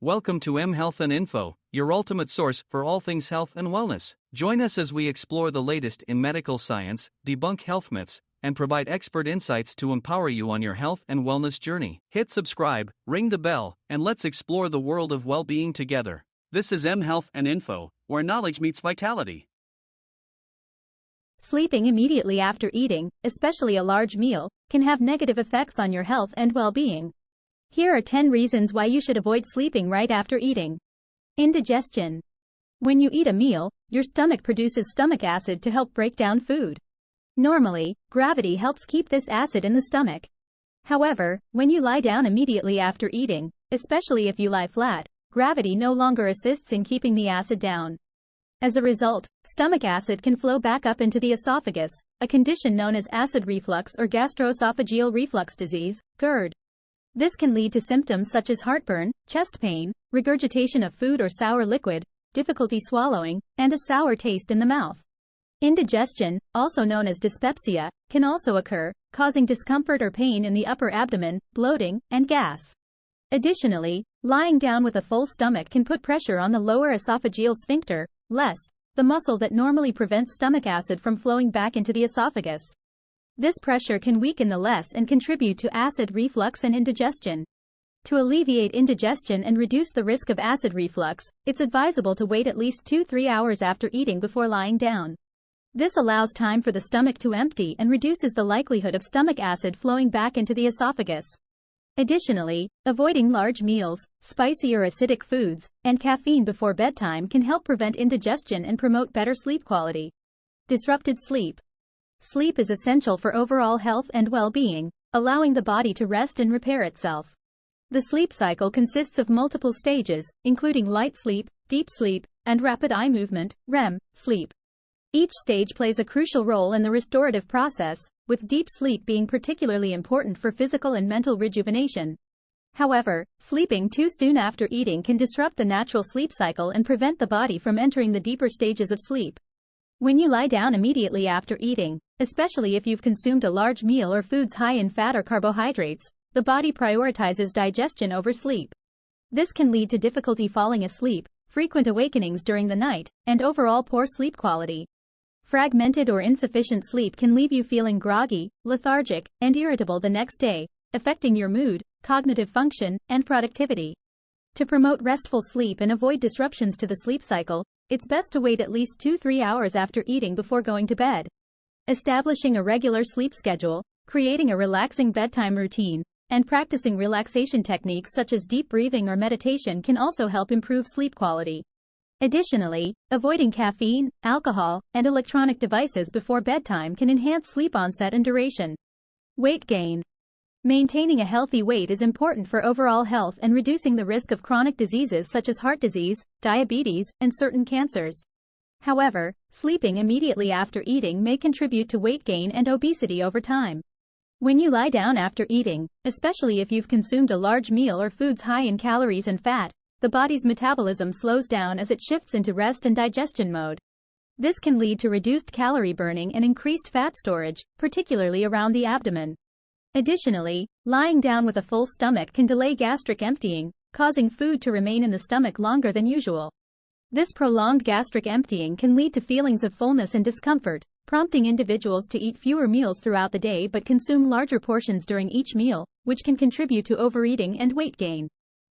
Welcome to M Health and Info, your ultimate source for all things health and wellness. Join us as we explore the latest in medical science, debunk health myths, and provide expert insights to empower you on your health and wellness journey. Hit subscribe, ring the bell, and let's explore the world of well-being together. This is M Health and Info, where knowledge meets vitality. Sleeping immediately after eating, especially a large meal, can have negative effects on your health and well-being. Here are 10 reasons why you should avoid sleeping right after eating. Indigestion. When you eat a meal, your stomach produces stomach acid to help break down food. Normally, gravity helps keep this acid in the stomach. However, when you lie down immediately after eating, especially if you lie flat, gravity no longer assists in keeping the acid down. As a result, stomach acid can flow back up into the esophagus, a condition known as acid reflux or gastroesophageal reflux disease, GERD. This can lead to symptoms such as heartburn, chest pain, regurgitation of food or sour liquid, difficulty swallowing, and a sour taste in the mouth. Indigestion, also known as dyspepsia, can also occur, causing discomfort or pain in the upper abdomen, bloating, and gas. Additionally, lying down with a full stomach can put pressure on the lower esophageal sphincter, the muscle that normally prevents stomach acid from flowing back into the esophagus. This pressure can weaken the LES and contribute to acid reflux and indigestion. To alleviate indigestion and reduce the risk of acid reflux, it's advisable to wait at least 2-3 hours after eating before lying down. This allows time for the stomach to empty and reduces the likelihood of stomach acid flowing back into the esophagus. Additionally, avoiding large meals, spicy or acidic foods, and caffeine before bedtime can help prevent indigestion and promote better sleep quality. Disrupted sleep. Sleep is essential for overall health and well-being, allowing the body to rest and repair itself. The sleep cycle consists of multiple stages, including light sleep, deep sleep, and rapid eye movement, REM, sleep. Each stage plays a crucial role in the restorative process, with deep sleep being particularly important for physical and mental rejuvenation. However, sleeping too soon after eating can disrupt the natural sleep cycle and prevent the body from entering the deeper stages of sleep. When you lie down immediately after eating, especially if you've consumed a large meal or foods high in fat or carbohydrates, the body prioritizes digestion over sleep. This can lead to difficulty falling asleep, frequent awakenings during the night, and overall poor sleep quality. Fragmented or insufficient sleep can leave you feeling groggy, lethargic, and irritable the next day, affecting your mood, cognitive function, and productivity. To promote restful sleep and avoid disruptions to the sleep cycle, it's best to wait at least 2-3 hours after eating before going to bed. Establishing a regular sleep schedule, creating a relaxing bedtime routine, and practicing relaxation techniques such as deep breathing or meditation can also help improve sleep quality. Additionally, avoiding caffeine, alcohol, and electronic devices before bedtime can enhance sleep onset and duration. Weight gain. Maintaining a healthy weight is important for overall health and reducing the risk of chronic diseases such as heart disease, diabetes, and certain cancers. However, sleeping immediately after eating may contribute to weight gain and obesity over time. When you lie down after eating, especially if you've consumed a large meal or foods high in calories and fat, the body's metabolism slows down as it shifts into rest and digestion mode. This can lead to reduced calorie burning and increased fat storage, particularly around the abdomen. Additionally, lying down with a full stomach can delay gastric emptying, causing food to remain in the stomach longer than usual. This prolonged gastric emptying can lead to feelings of fullness and discomfort, prompting individuals to eat fewer meals throughout the day but consume larger portions during each meal, which can contribute to overeating and weight gain.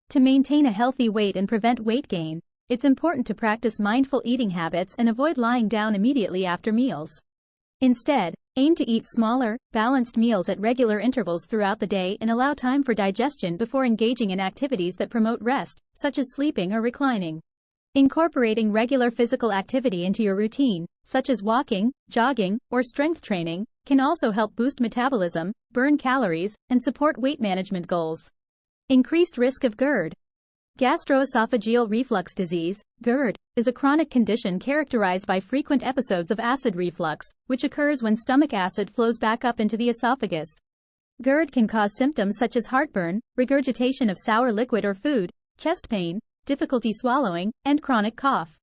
To maintain a healthy weight and prevent weight gain, it's important to practice mindful eating habits and avoid lying down immediately after meals. Instead, aim to eat smaller, balanced meals at regular intervals throughout the day and allow time for digestion before engaging in activities that promote rest, such as sleeping or reclining. Incorporating regular physical activity into your routine, such as walking, jogging, or strength training, can also help boost metabolism, burn calories, and support weight management goals. Increased risk of GERD. Gastroesophageal reflux disease, GERD, is a chronic condition characterized by frequent episodes of acid reflux, which occurs when stomach acid flows back up into the esophagus. GERD can cause symptoms such as heartburn, regurgitation of sour liquid or food, chest pain, difficulty swallowing, and chronic cough.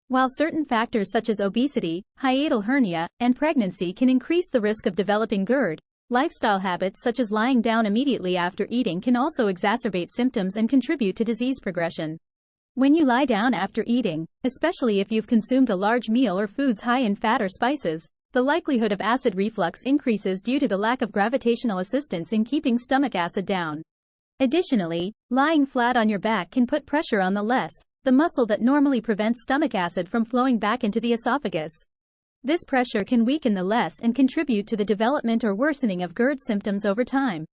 While certain factors such as obesity, hiatal hernia, and pregnancy can increase the risk of developing GERD, Lifestyle habits such as lying down immediately after eating can also exacerbate symptoms and contribute to disease progression. When you lie down after eating, especially if you've consumed a large meal or foods high in fat or spices, the likelihood of acid reflux increases due to the lack of gravitational assistance in keeping stomach acid down. Additionally, lying flat on your back can put pressure on the muscle that normally prevents stomach acid from flowing back into the esophagus. This pressure can weaken the LES and contribute to the development or worsening of GERD symptoms over time.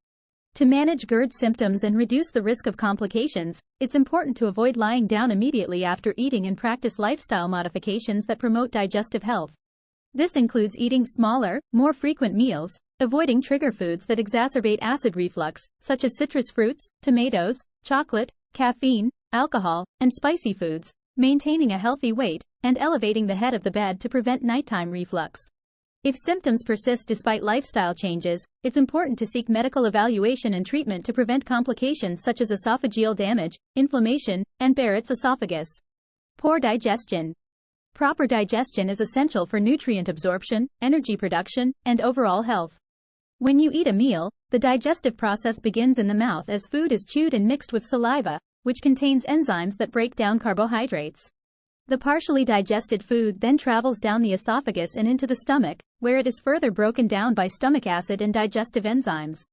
To manage GERD symptoms and reduce the risk of complications, it's important to avoid lying down immediately after eating and practice lifestyle modifications that promote digestive health. This includes eating smaller, more frequent meals, avoiding trigger foods that exacerbate acid reflux, such as citrus fruits, tomatoes, chocolate, caffeine, alcohol, and spicy foods, maintaining a healthy weight, and elevating the head of the bed to prevent nighttime reflux. If symptoms persist despite lifestyle changes, it's important to seek medical evaluation and treatment to prevent complications such as esophageal damage, inflammation, and Barrett's esophagus. Poor digestion. Proper digestion is essential for nutrient absorption, energy production, and overall health. When you eat a meal, the digestive process begins in the mouth as food is chewed and mixed with saliva, which contains enzymes that break down carbohydrates. The partially digested food then travels down the esophagus and into the stomach, where it is further broken down by stomach acid and digestive enzymes.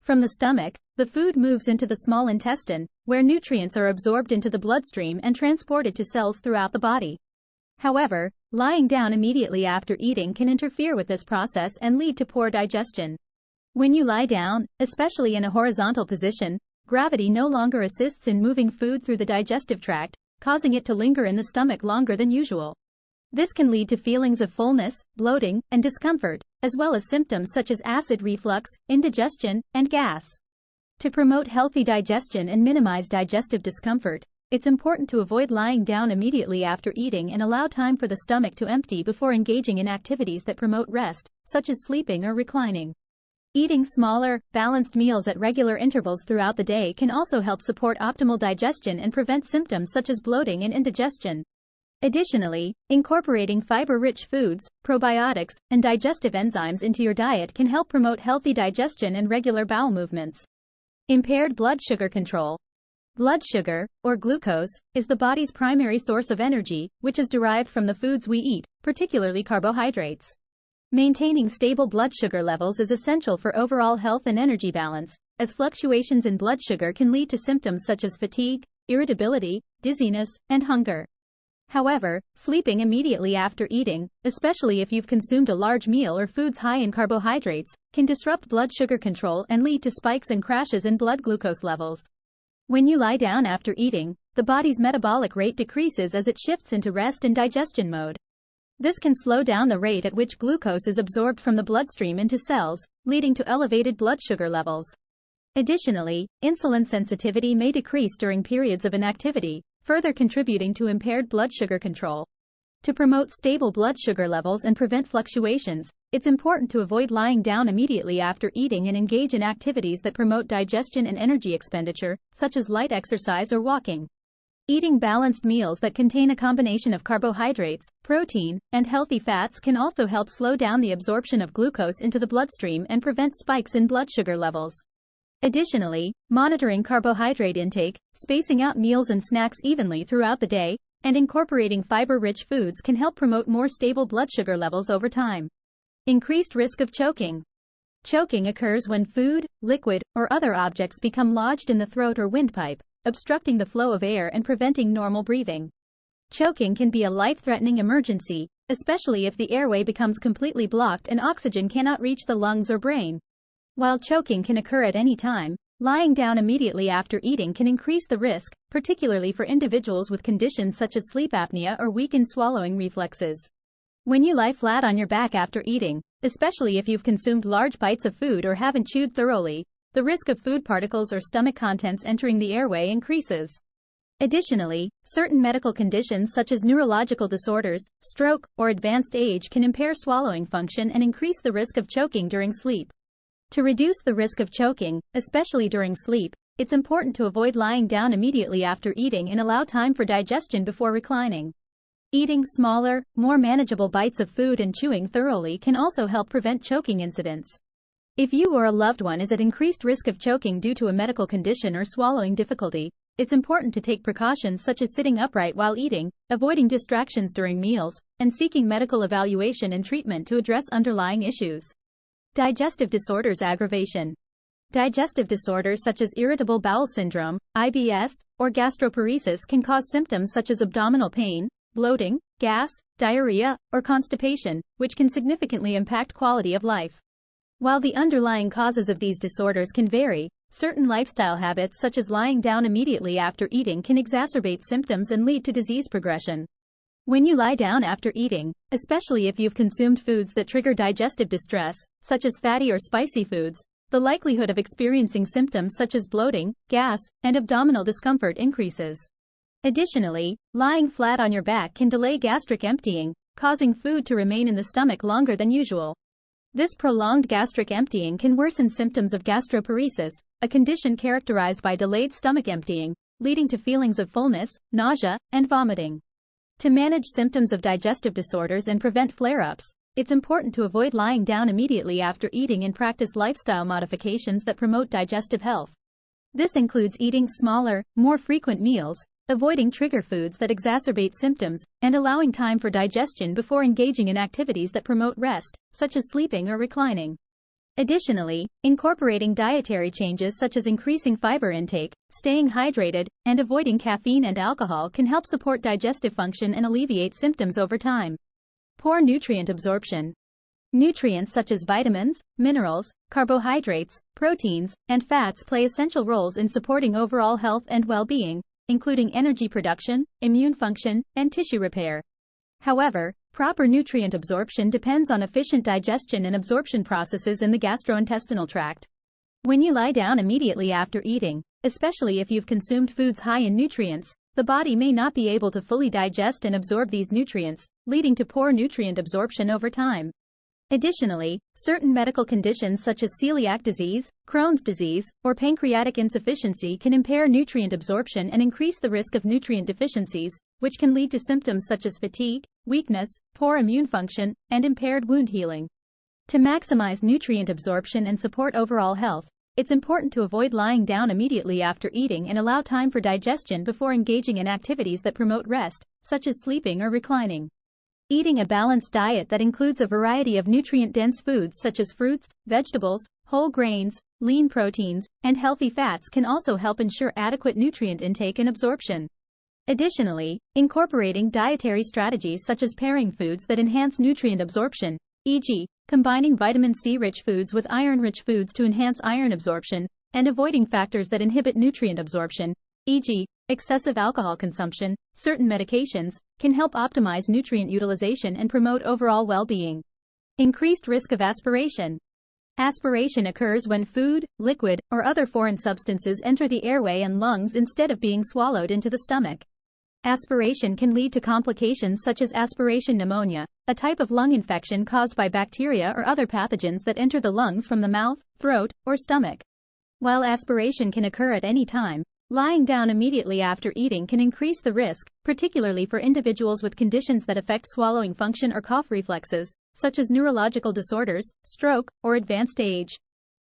From the stomach, the food moves into the small intestine, where nutrients are absorbed into the bloodstream and transported to cells throughout the body. However, lying down immediately after eating can interfere with this process and lead to poor digestion. When you lie down, especially in a horizontal position, gravity no longer assists in moving food through the digestive tract, causing it to linger in the stomach longer than usual. This can lead to feelings of fullness, bloating, and discomfort, as well as symptoms such as acid reflux, indigestion, and gas. To promote healthy digestion and minimize digestive discomfort, it's important to avoid lying down immediately after eating and allow time for the stomach to empty before engaging in activities that promote rest, such as sleeping or reclining. Eating smaller, balanced meals at regular intervals throughout the day can also help support optimal digestion and prevent symptoms such as bloating and indigestion. Additionally, incorporating fiber-rich foods, probiotics, and digestive enzymes into your diet can help promote healthy digestion and regular bowel movements. Impaired blood sugar control. Blood sugar, or glucose, is the body's primary source of energy, which is derived from the foods we eat, particularly carbohydrates. Maintaining stable blood sugar levels is essential for overall health and energy balance, as fluctuations in blood sugar can lead to symptoms such as fatigue, irritability, dizziness, and hunger. However, sleeping immediately after eating, especially if you've consumed a large meal or foods high in carbohydrates, can disrupt blood sugar control and lead to spikes and crashes in blood glucose levels. When you lie down after eating, the body's metabolic rate decreases as it shifts into rest and digestion mode. This can slow down the rate at which glucose is absorbed from the bloodstream into cells, leading to elevated blood sugar levels. Additionally, insulin sensitivity may decrease during periods of inactivity, further contributing to impaired blood sugar control. To promote stable blood sugar levels and prevent fluctuations, it's important to avoid lying down immediately after eating and engage in activities that promote digestion and energy expenditure, such as light exercise or walking. Eating balanced meals that contain a combination of carbohydrates, protein, and healthy fats can also help slow down the absorption of glucose into the bloodstream and prevent spikes in blood sugar levels. Additionally, monitoring carbohydrate intake, spacing out meals and snacks evenly throughout the day, and incorporating fiber-rich foods can help promote more stable blood sugar levels over time. Increased risk of choking. Choking occurs when food, liquid, or other objects become lodged in the throat or windpipe, obstructing the flow of air and preventing normal breathing. Choking can be a life-threatening emergency, especially if the airway becomes completely blocked and oxygen cannot reach the lungs or brain. While choking can occur at any time, lying down immediately after eating can increase the risk, particularly for individuals with conditions such as sleep apnea or weakened swallowing reflexes. When you lie flat on your back after eating, especially if you've consumed large bites of food or haven't chewed thoroughly, the risk of food particles or stomach contents entering the airway increases. Additionally, certain medical conditions such as neurological disorders, stroke, or advanced age can impair swallowing function and increase the risk of choking during sleep. To reduce the risk of choking, especially during sleep, it's important to avoid lying down immediately after eating and allow time for digestion before reclining. Eating smaller, more manageable bites of food and chewing thoroughly can also help prevent choking incidents. If you or a loved one is at increased risk of choking due to a medical condition or swallowing difficulty, it's important to take precautions such as sitting upright while eating, avoiding distractions during meals, and seeking medical evaluation and treatment to address underlying issues. Digestive disorders aggravation. Digestive disorders such as irritable bowel syndrome, IBS, or gastroparesis can cause symptoms such as abdominal pain, bloating, gas, diarrhea, or constipation, which can significantly impact quality of life. While the underlying causes of these disorders can vary, certain lifestyle habits such as lying down immediately after eating can exacerbate symptoms and lead to disease progression. When you lie down after eating, especially if you've consumed foods that trigger digestive distress, such as fatty or spicy foods, the likelihood of experiencing symptoms such as bloating, gas, and abdominal discomfort increases. Additionally, lying flat on your back can delay gastric emptying, causing food to remain in the stomach longer than usual. This prolonged gastric emptying can worsen symptoms of gastroparesis, a condition characterized by delayed stomach emptying, leading to feelings of fullness, nausea, and vomiting. To manage symptoms of digestive disorders and prevent flare-ups, it's important to avoid lying down immediately after eating and practice lifestyle modifications that promote digestive health. This includes eating smaller, more frequent meals, avoiding trigger foods that exacerbate symptoms, and allowing time for digestion before engaging in activities that promote rest, such as sleeping or reclining. Additionally, incorporating dietary changes such as increasing fiber intake, staying hydrated, and avoiding caffeine and alcohol can help support digestive function and alleviate symptoms over time. Poor nutrient absorption. Nutrients such as vitamins, minerals, carbohydrates, proteins, and fats play essential roles in supporting overall health and well-being, including energy production, immune function, and tissue repair. However, proper nutrient absorption depends on efficient digestion and absorption processes in the gastrointestinal tract. When you lie down immediately after eating, especially if you've consumed foods high in nutrients, the body may not be able to fully digest and absorb these nutrients, leading to poor nutrient absorption over time. Additionally, certain medical conditions such as celiac disease, Crohn's disease, or pancreatic insufficiency can impair nutrient absorption and increase the risk of nutrient deficiencies, which can lead to symptoms such as fatigue, weakness, poor immune function, and impaired wound healing. To maximize nutrient absorption and support overall health, it's important to avoid lying down immediately after eating and allow time for digestion before engaging in activities that promote rest, such as sleeping or reclining. Eating a balanced diet that includes a variety of nutrient-dense foods such as fruits, vegetables, whole grains, lean proteins, and healthy fats can also help ensure adequate nutrient intake and absorption. Additionally, incorporating dietary strategies such as pairing foods that enhance nutrient absorption, e.g., combining vitamin C-rich foods with iron-rich foods to enhance iron absorption, and avoiding factors that inhibit nutrient absorption, e.g., excessive alcohol consumption, certain medications, can help optimize nutrient utilization and promote overall well-being. Increased risk of aspiration. Aspiration occurs when food, liquid, or other foreign substances enter the airway and lungs instead of being swallowed into the stomach. Aspiration can lead to complications such as aspiration pneumonia, a type of lung infection caused by bacteria or other pathogens that enter the lungs from the mouth, throat, or stomach. While aspiration can occur at any time, lying down immediately after eating can increase the risk, particularly for individuals with conditions that affect swallowing function or cough reflexes, such as neurological disorders, stroke, or advanced age.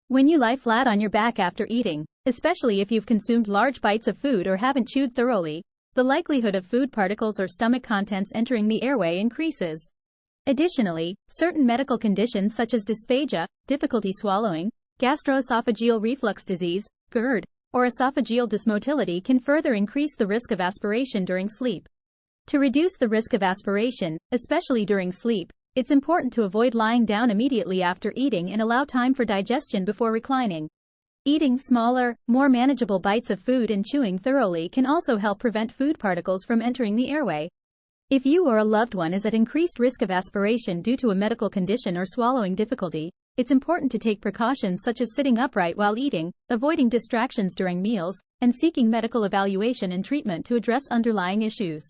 When you lie flat on your back after eating, especially if you've consumed large bites of food or haven't chewed thoroughly, the likelihood of food particles or stomach contents entering the airway increases. Additionally, certain medical conditions such as dysphagia, difficulty swallowing, gastroesophageal reflux disease, GERD, or esophageal dysmotility can further increase the risk of aspiration during sleep. To reduce the risk of aspiration, especially during sleep, it's important to avoid lying down immediately after eating and allow time for digestion before reclining. Eating smaller, more manageable bites of food and chewing thoroughly can also help prevent food particles from entering the airway. If you or a loved one is at increased risk of aspiration due to a medical condition or swallowing difficulty, it's important to take precautions such as sitting upright while eating, avoiding distractions during meals, and seeking medical evaluation and treatment to address underlying issues.